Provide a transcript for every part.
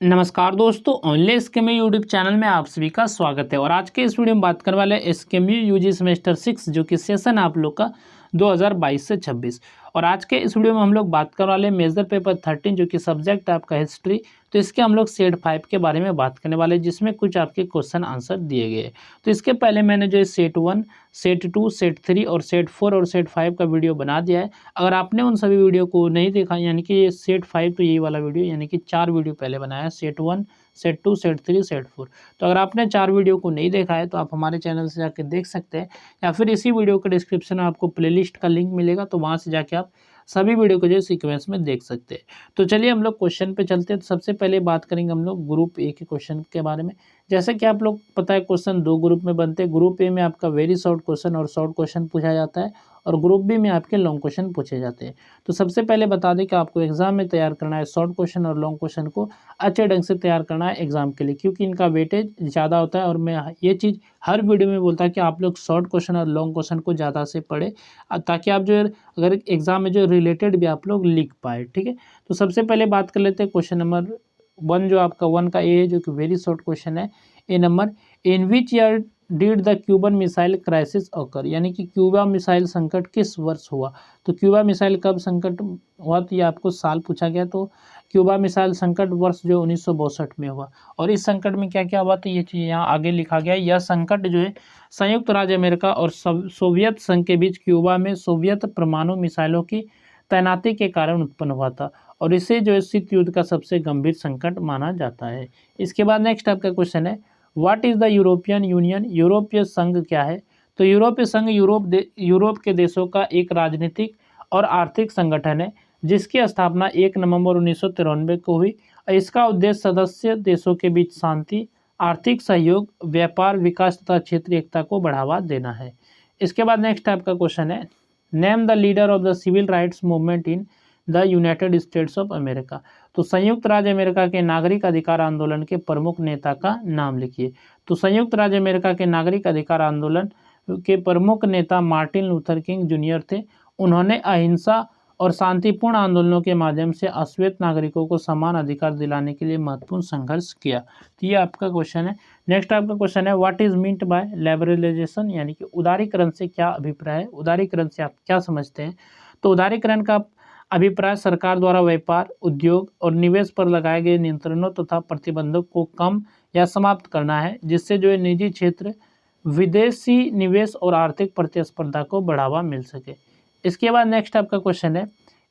नमस्कार दोस्तों, online एसकेएमयू YouTube channel में आप सभी का स्वागत है। और आज के इस वीडियो में बात करने वाले एसकेएमयू यूजी सेमेस्टर 6 जो कि सेशन आप लोग का 2022 से 26। और आज के इस वीडियो में हम लोग बात करने वाले मेजर पेपर 13 जो कि सब्जेक्ट आपका हिस्ट्री। तो इसके हम लोग सेट 5 के बारे में बात करने वाले, जिसमें कुछ आपके क्वेश्चन आंसर दिए गए। तो इसके पहले मैंने जो सेट 1, सेट 2, सेट 3 और सेट 4 और सेट 5 का वीडियो बना दिया है। अगर आपने उन सभी वीडियो को नहीं देखा, यानी कि ये सेट 5 तो यही वाला वीडियो, यानी कि 4 वीडियो पहले बनाया है, सेट 1, सेट 2, सेट 3, सेट 4। तो अगर आपने 4 वीडियो को नहीं देखा है तो आप हमारे चैनल से जाकर देख सकते हैं, या फिर इसी वीडियो के डिस्क्रिप्शन में आपको प्लेलिस्ट का लिंक मिलेगा, तो वहाँ से जाके आप सभी वीडियो को जो सीक्वेंस में देख सकते हैं। तो चलिए हम लोग क्वेश्चन पे चलते हैं। तो सबसे पहले बात करेंगे हम लोग ग्रुप ए के क्वेश्चन के बारे में। जैसे कि आप लोग पता है, क्वेश्चन 2 ग्रुप में बनते हैं। ग्रुप ए में आपका वेरी शॉर्ट क्वेश्चन और शॉर्ट क्वेश्चन पूछा जाता है, और ग्रुप बी में आपके लॉन्ग क्वेश्चन पूछे जाते हैं। तो सबसे पहले बता दें कि आपको एग्जाम में तैयार करना है शॉर्ट क्वेश्चन और लॉन्ग क्वेश्चन को अच्छे ढंग से तैयार करना है एग्जाम के लिए, क्योंकि इनका वेटेज ज़्यादा होता है। और मैं ये चीज़ हर वीडियो में बोलता है कि आप लोग शॉर्ट क्वेश्चन और लॉन्ग क्वेश्चन को ज़्यादा से पढ़ें, ताकि आप जो है अगर एग्जाम में जो रिलेटेड भी आप लोग लिख पाए। ठीक है, तो सबसे पहले बात कर लेते हैं क्वेश्चन नंबर 1, जो आपका 1 का ए है, जो कि वेरी शॉर्ट क्वेश्चन है। A number, in which year did the Cuban missile crisis occur, यानी कि क्यूबा मिसाइल संकट किस वर्ष हुआ। तो क्यूबा मिसाइल कब संकट हुआ, तो ये आपको साल पूछा गया। तो क्यूबा मिसाइल संकट वर्ष जो 1962 में हुआ। और इस संकट में क्या क्या हुआ, तो ये चीज़ यहाँ आगे लिखा गया है। यह संकट जो है संयुक्त राज्य अमेरिका और सोवियत संघ के बीच क्यूबा में सोवियत परमाणु मिसाइलों की तैनाती के कारण उत्पन्न हुआ था, और इसे जो है शीत युद्ध का सबसे गंभीर संकट माना जाता है। इसके बाद नेक्स्ट आपका क्वेश्चन है, what is the European union, यूरोपीय संघ क्या है। तो यूरोपीय संघ यूरोप के देशों का एक राजनीतिक और आर्थिक संगठन है, जिसकी स्थापना 1 नवंबर 1993 को हुई। इसका उद्देश्य सदस्य देशों के बीच शांति, आर्थिक सहयोग, व्यापार, विकास तथा क्षेत्रीय एकता को बढ़ावा देना है। इसके बाद नेक्स्ट आपका क्वेश्चन है, name the leader of the civil rights movement in the United States of America. तो संयुक्त राज्य अमेरिका के नागरिक अधिकार आंदोलन के प्रमुख नेता का नाम लिखिए। तो संयुक्त राज्य अमेरिका के नागरिक अधिकार आंदोलन के प्रमुख नेता मार्टिन लूथर किंग जूनियर थे। उन्होंने अहिंसा और शांतिपूर्ण आंदोलनों के माध्यम से अश्वेत नागरिकों को समान अधिकार दिलाने के लिए महत्वपूर्ण संघर्ष किया। तो ये आपका क्वेश्चन है। नेक्स्ट आपका क्वेश्चन है, what is meant by liberalisation, यानी कि उदारीकरण से क्या अभिप्राय है। उदारीकरण से आप क्या समझते हैं। तो उदारीकरण का अभिप्राय सरकार द्वारा व्यापार, उद्योग और निवेश पर लगाए गए नियंत्रणों तथा प्रतिबंधों को कम या समाप्त करना है, जिससे जो है निजी क्षेत्र, विदेशी निवेश और आर्थिक प्रतिस्पर्धा को बढ़ावा मिल सके। इसके बाद नेक्स्ट आपका क्वेश्चन है,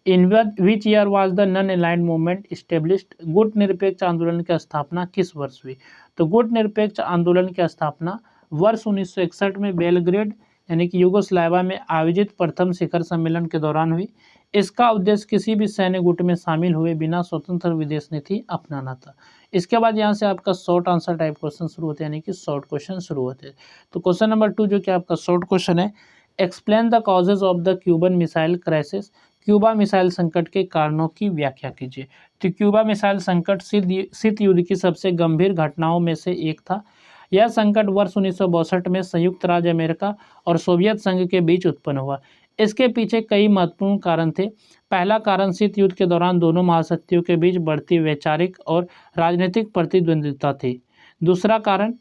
in which year was the non aligned movement established, गुट निरपेक्ष आंदोलन की स्थापना किस वर्ष हुई। तो गुट निरपेक्ष आंदोलन की स्थापना वर्ष 1961 में बेलग्रेड यानी कि यूगोस्लाविया में आयोजित प्रथम शिखर सम्मेलन के दौरान हुई। इसका उद्देश्य किसी भी सैन्य गुट में शामिल हुए बिना स्वतंत्र विदेश नीति अपनाना था। इसके बाद यहाँ से आपका शॉर्ट आंसर टाइप क्वेश्चन शुरू होते हैं, यानी कि शॉर्ट क्वेश्चन शुरू होते हैं। तो क्वेश्चन नंबर 2 जो कि आपका शॉर्ट क्वेश्चन है, explain the causes of the Cuban missile crisis, Cuba missile संकट के कारणों की व्याख्या कीजिए। तो क्यूबा मिसाइल संकट शीत युद्ध की सबसे गंभीर घटनाओं में से एक था। यह संकट वर्ष 1962 में संयुक्त राज्य अमेरिका और सोवियत संघ के बीच उत्पन्न हुआ। इसके पीछे कई महत्वपूर्ण कारण थे। पहला कारण शीत युद्ध के दौरान दोनों महाशक्तियों के बीच बढ़ती वैचारिक और राजनीतिक प्रतिद्वंद्विता थी। दूसरा कारण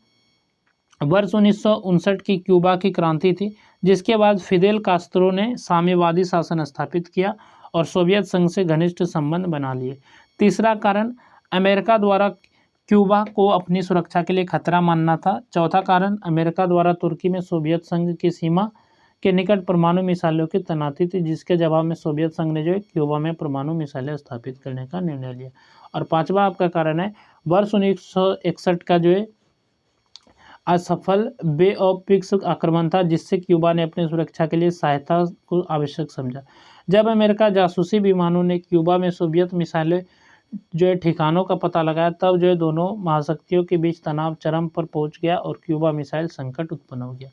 वर्ष 1959 की क्यूबा की क्रांति थी, जिसके बाद फिदेल कास्त्रो ने साम्यवादी शासन स्थापित किया और सोवियत संघ से घनिष्ठ संबंध बना लिए। तीसरा कारण अमेरिका द्वारा क्यूबा को अपनी सुरक्षा के लिए खतरा मानना था। चौथा कारण अमेरिका द्वारा तुर्की में सोवियत संघ की सीमा के निकट परमाणु मिसाइलों की तैनाती थी, जिसके जवाब में सोवियत संघ ने जो है क्यूबा में परमाणु मिसाइलें स्थापित करने का निर्णय लिया। और पांचवा आपका कारण है वर्ष 1961 का जो है असफल बे ऑफ पिग्स आक्रमण था, जिससे क्यूबा ने अपनी सुरक्षा के लिए सहायता को आवश्यक समझा। जब अमेरिका जासूसी विमानों ने क्यूबा में सोवियत मिसाइलें जो है ठिकानों का पता लगाया, तब जो है दोनों महाशक्तियों के बीच तनाव चरम पर पहुंच गया और क्यूबा मिसाइल संकट उत्पन्न हो गया।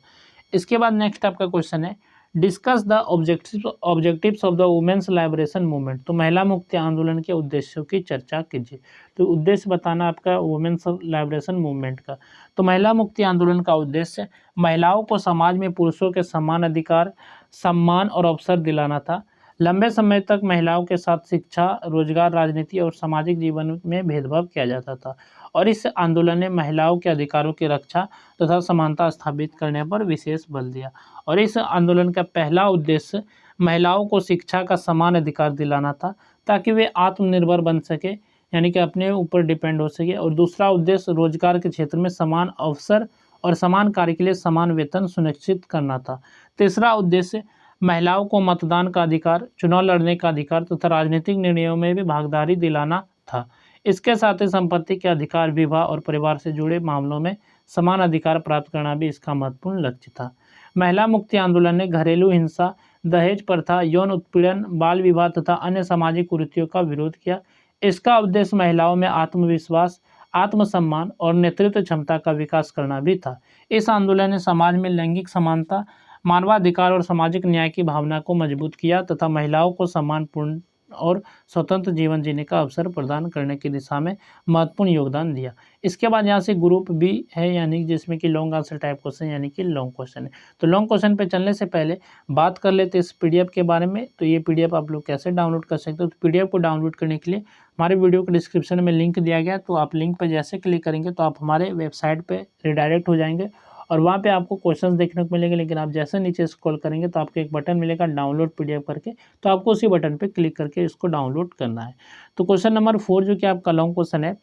इसके बाद नेक्स्ट आपका क्वेश्चन है, discuss the objectives of the women's liberation movement. तो महिला मुक्ति आंदोलन के उद्देश्यों की चर्चा कीजिए। तो उद्देश्य बताना आपका वुमेन्स लाइब्रेशन मूवमेंट का। तो महिला मुक्ति आंदोलन का उद्देश्य महिलाओं को समाज में पुरुषों के समान अधिकार, सम्मान और अवसर दिलाना था। लंबे समय तक महिलाओं के साथ शिक्षा, रोजगार, राजनीति और सामाजिक जीवन में भेदभाव किया जाता था और इस आंदोलन ने महिलाओं के अधिकारों की रक्षा तथा समानता स्थापित करने पर विशेष बल दिया। और इस आंदोलन का पहला उद्देश्य महिलाओं को शिक्षा का समान अधिकार दिलाना था ताकि वे आत्मनिर्भर बन सके, यानी कि अपने ऊपर डिपेंड हो सके। और दूसरा उद्देश्य रोजगार के क्षेत्र में समान अवसर और समान कार्य के लिए समान वेतन सुनिश्चित करना था। तीसरा उद्देश्य महिलाओं को मतदान का अधिकार, चुनाव लड़ने का अधिकार तथा राजनीतिक निर्णयों में भी भागीदारी दिलाना था। इसके साथ ही संपत्ति के अधिकार, विवाह और परिवार से जुड़े मामलों में समान अधिकार प्राप्त करना भी इसका महत्वपूर्ण लक्ष्य था। महिला मुक्ति आंदोलन ने घरेलू हिंसा, दहेज प्रथा, यौन उत्पीड़न, बाल विवाह तथा अन्य सामाजिक कुरीतियों का विरोध किया। इसका उद्देश्य महिलाओं में आत्मविश्वास, आत्मसम्मान और नेतृत्व क्षमता का विकास करना भी था। इस आंदोलन ने समाज में लैंगिक समानता, मानवाधिकार और सामाजिक न्याय की भावना को मजबूत किया तथा महिलाओं को सम्मानपूर्ण और स्वतंत्र जीवन जीने का अवसर प्रदान करने की दिशा में महत्वपूर्ण योगदान दिया। इसके बाद यहाँ से ग्रुप बी है, यानी जिसमें कि लॉन्ग आंसर टाइप क्वेश्चन, यानी कि लॉन्ग क्वेश्चन है। तो लॉन्ग क्वेश्चन पे चलने से पहले बात कर लेते इस पीडीएफ के बारे में। तो ये पीडीएफ आप लोग कैसे डाउनलोड कर सकते हो। तो पीडीएफ को डाउनलोड करने के लिए हमारे वीडियो के डिस्क्रिप्शन में लिंक दिया गया, तो आप लिंक पर जैसे क्लिक करेंगे तो आप हमारे वेबसाइट पर रिडायरेक्ट हो जाएंगे और वहाँ पे आपको क्वेश्चंस देखने को मिलेंगे। लेकिन आप जैसे नीचे स्क्रॉल करेंगे तो आपको एक बटन मिलेगा डाउनलोड पीडीएफ करके, तो आपको उसी बटन पे क्लिक करके इसको डाउनलोड करना है। तो क्वेश्चन नंबर 4 जो कि आपका लॉन्ग क्वेश्चन है,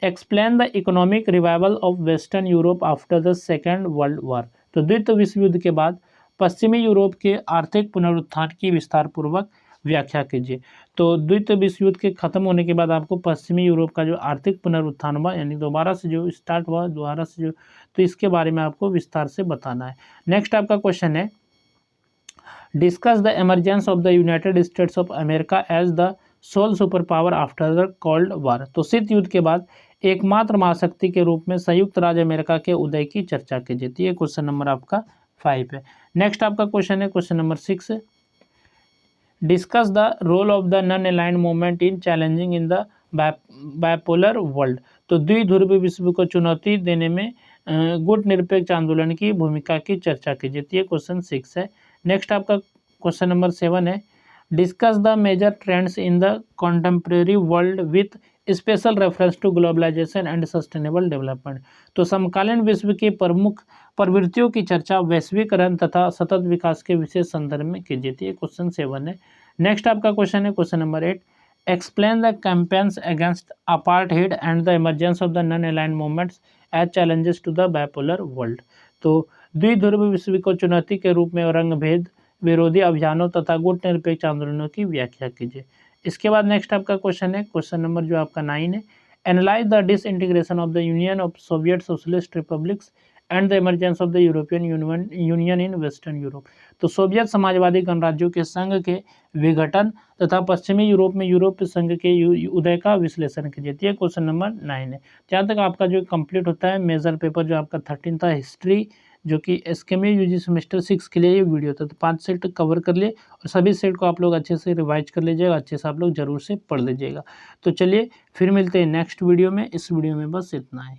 explain the economic revival of western Europe after the second world war. तो द्वितीय विश्व युद्ध के बाद पश्चिमी यूरोप के आर्थिक पुनरुत्थान की विस्तार पूर्वक व्याख्या कीजिए। तो द्वितीय विश्व युद्ध के खत्म होने के बाद आपको पश्चिमी यूरोप का जो आर्थिक पुनरुत्थान हुआ, यानी दोबारा से जो स्टार्ट हुआ, दोबारा से जो, तो इसके बारे में आपको विस्तार से बताना है। नेक्स्ट आपका क्वेश्चन है, discuss the emergence of the United States of America as the sole super power after the cold war. तो शीत युद्ध के बाद एकमात्र महाशक्ति के रूप में संयुक्त राज्य अमेरिका के उदय की चर्चा कीजिए। तो ये क्वेश्चन नंबर आपका 5 है। नेक्स्ट आपका क्वेश्चन है question number 6, discuss the role of the non aligned movement in challenging in the bipolar world. तो द्विध्रुवीय विश्व को चुनौती देने में गुट निरपेक्ष आंदोलन की भूमिका की चर्चा कीजिए। तो ये क्वेश्चन 6 है। नेक्स्ट आपका क्वेश्चन नंबर 7 है, discuss the major trends in the contemporary world with special reference to globalisation and sustainable development. तो समकालीन विश्व की प्रमुख प्रवृत्तियों की चर्चा वैश्वीकरण तथा सतत विकास के विशेष संदर्भ में कीजिए। ये क्वेश्चन 7 है। नेक्स्ट आपका क्वेश्चन है question number 8, explain the campaigns against apartheid and the emergence of the non aligned movements as challenges to the bipolar world. तो द्विध्रुव विश्व को चुनौती के रूप में रंगभेद विरोधी अभियानों तथा गुट निरपेक्ष आंदोलनों की व्याख्या कीजिए। इसके बाद नेक्स्ट आपका क्वेश्चन है क्वेश्चन नंबर जो आपका 9 है, analyse the disintegration of the union of Soviet socialist republics and the emergence of the European union in western Europe. तो सोवियत समाजवादी गणराज्यों के संघ के विघटन तथा पश्चिमी यूरोप में यूरोपीय संघ के उदय का विश्लेषण कीजिए। ये क्वेश्चन नंबर 9 है। जहाँ तक आपका जो कंप्लीट होता है मेजर पेपर जो आपका 13 था हिस्ट्री, जो कि एसकेएमयू यूजी सेमेस्टर 6 के लिए ये वीडियो था। तो 5 सेट कवर कर लिए और सभी सेट को आप लोग अच्छे से रिवाइज कर लीजिएगा, अच्छे से आप लोग जरूर से पढ़ लीजिएगा। तो चलिए फिर मिलते हैं नेक्स्ट वीडियो में। इस वीडियो में बस इतना ही।